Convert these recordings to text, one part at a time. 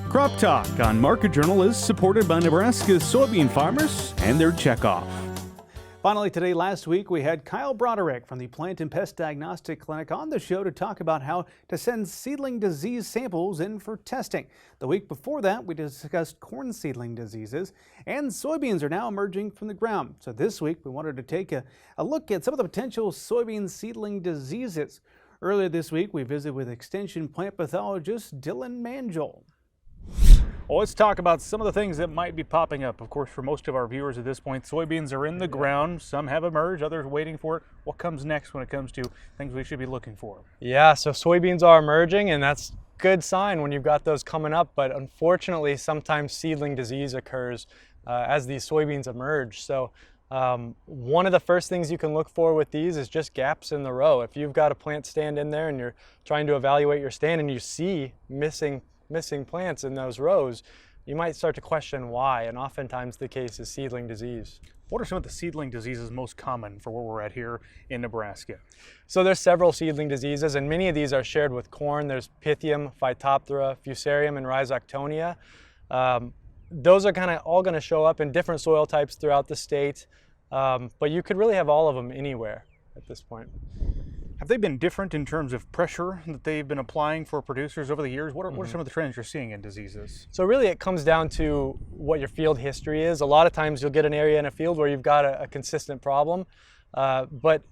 Crop Talk on Market Journal is supported by Nebraska's soybean farmers and their checkoff. Finally today, last week, we had Kyle Broderick from the Plant and Pest Diagnostic Clinic on the show to talk about how to send seedling disease samples in for testing. The week before that, we discussed corn seedling diseases, and soybeans are now emerging from the ground. So this week, we wanted to take a look at some of the potential soybean seedling diseases. Earlier this week, we visited with Extension plant pathologist Dylan Mangel. Well, let's talk about some of the things that might be popping up. Of course, for most of our viewers at this point, soybeans are in the ground. Some have emerged, others waiting for it. What comes next when it comes to things we should be looking for? Yeah, so soybeans are emerging, and that's a good sign when you've got those coming up. But unfortunately, sometimes seedling disease occurs as these soybeans emerge. So one of the first things you can look for with these is just gaps in the row. If you've got a plant stand in there and you're trying to evaluate your stand and you see missing plants in those rows, you might start to question why, and oftentimes the case is seedling disease. What are some of the seedling diseases most common for where we're at here in Nebraska? So there's several seedling diseases, and many of these are shared with corn. There's Pythium, Phytophthora, Fusarium, and Rhizoctonia. Those are kind of all going to show up in different soil types throughout the state, but you could really have all of them anywhere at this point. Have they been different in terms of pressure that they've been applying for producers over the years? What are some of the trends you're seeing in diseases? So really it comes down to what your field history is. A lot of times you'll get an area in a field where you've got a consistent problem, but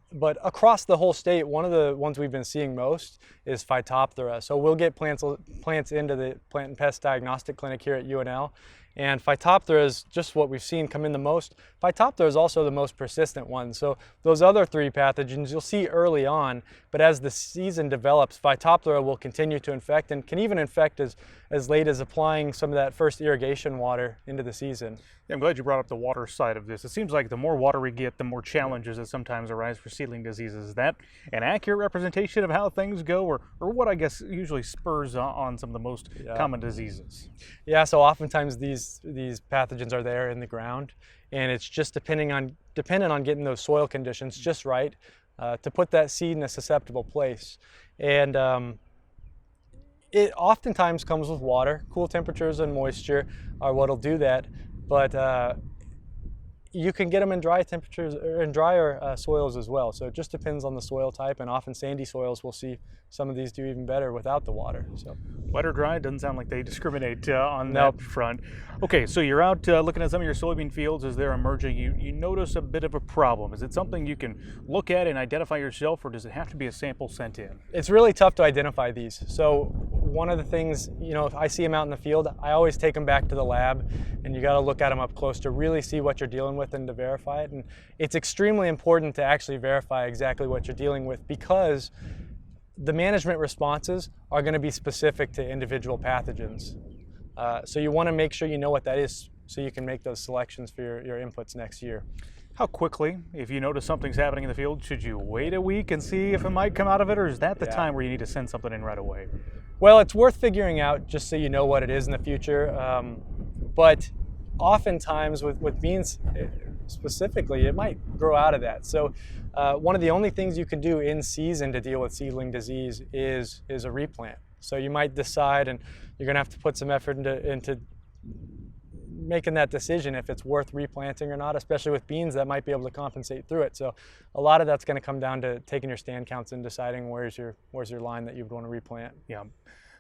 across the whole state, one of the ones we've been seeing most is Phytophthora. So we'll get plants into the Plant and Pest Diagnostic Clinic here at UNL. And Phytophthora is just what we've seen come in the most. Phytophthora is also the most persistent one. So those other three pathogens you'll see early on, but as the season develops, Phytophthora will continue to infect and can even infect as late as applying some of that first irrigation water into the season. Yeah, I'm glad you brought up the water side of this. It seems like the more water we get, the more challenges that sometimes arise for seedling diseases. Is that an accurate representation of how things go, or what I guess usually spurs on some of the most common diseases? Yeah, so oftentimes these pathogens are there in the ground, and it's just dependent on getting those soil conditions just right to put that seed in a susceptible place. And it oftentimes comes with water. Cool temperatures and moisture are what'll do that, but you can get them in dry temperatures or in drier soils as well. So it just depends on the soil type, and often sandy soils will see some of these do even better without the water. So wet or dry, doesn't sound like they discriminate on that front. Okay, so you're out looking at some of your soybean fields as they're emerging. You notice a bit of a problem. Is it something you can look at and identify yourself, or does it have to be a sample sent in? It's really tough to identify these. So one of the things, if I see them out in the field, I always take them back to the lab, and you got to look at them up close to really see what you're dealing with and to verify it. And it's extremely important to actually verify exactly what you're dealing with, because the management responses are going to be specific to individual pathogens. So you want to make sure you know what that is so you can make those selections for your inputs next year. How quickly, if you notice something's happening in the field, should you wait a week and see if it might come out of it, or is that the time where you need to send something in right away? Well, it's worth figuring out just so you know what it is in the future. But oftentimes with beans specifically, it might grow out of that. So one of the only things you can do in season to deal with seedling disease is a replant. So you might decide, and you're going to have to put some effort into making that decision if it's worth replanting or not, especially with beans that might be able to compensate through it. So a lot of that's going to come down to taking your stand counts and deciding where's your line that you'd want to replant. Yeah.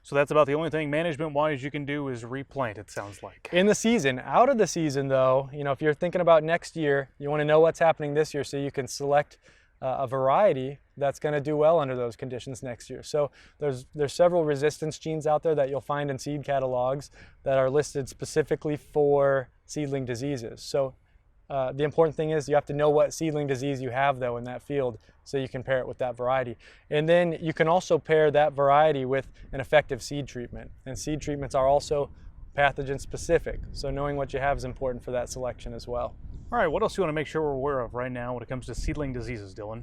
So that's about the only thing management-wise you can do is replant, it sounds like. In the season. Out of the season, though, if you're thinking about next year, you want to know what's happening this year so you can select a variety that's going to do well under those conditions next year. So there's several resistance genes out there that you'll find in seed catalogs that are listed specifically for seedling diseases. So the important thing is you have to know what seedling disease you have, though, in that field so you can pair it with that variety. And then you can also pair that variety with an effective seed treatment. And seed treatments are also pathogen specific. So knowing what you have is important for that selection as well. All right, what else do you want to make sure we're aware of right now when it comes to seedling diseases, Dylan?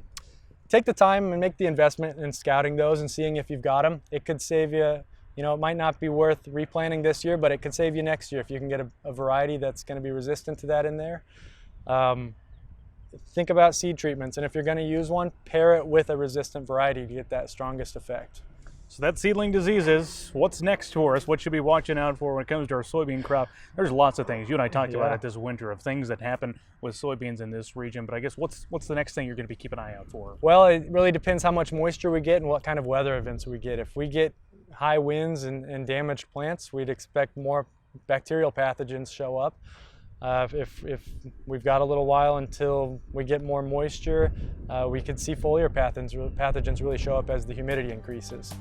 Take the time and make the investment in scouting those and seeing if you've got them. It could save you, it might not be worth replanting this year, but it could save you next year if you can get a variety that's going to be resistant to that in there. Think about seed treatments, and if you're going to use one, pair it with a resistant variety to get that strongest effect. So that's seedling diseases. What's next for us? What should we be watching out for when it comes to our soybean crop? There's lots of things. You and I talked about it this winter of things that happen with soybeans in this region. But I guess what's the next thing you're going to be keeping an eye out for? Well, it really depends how much moisture we get and what kind of weather events we get. If we get high winds and damaged plants, we'd expect more bacterial pathogens show up. If we've got a little while until we get more moisture, we could see foliar pathogens really show up as the humidity increases.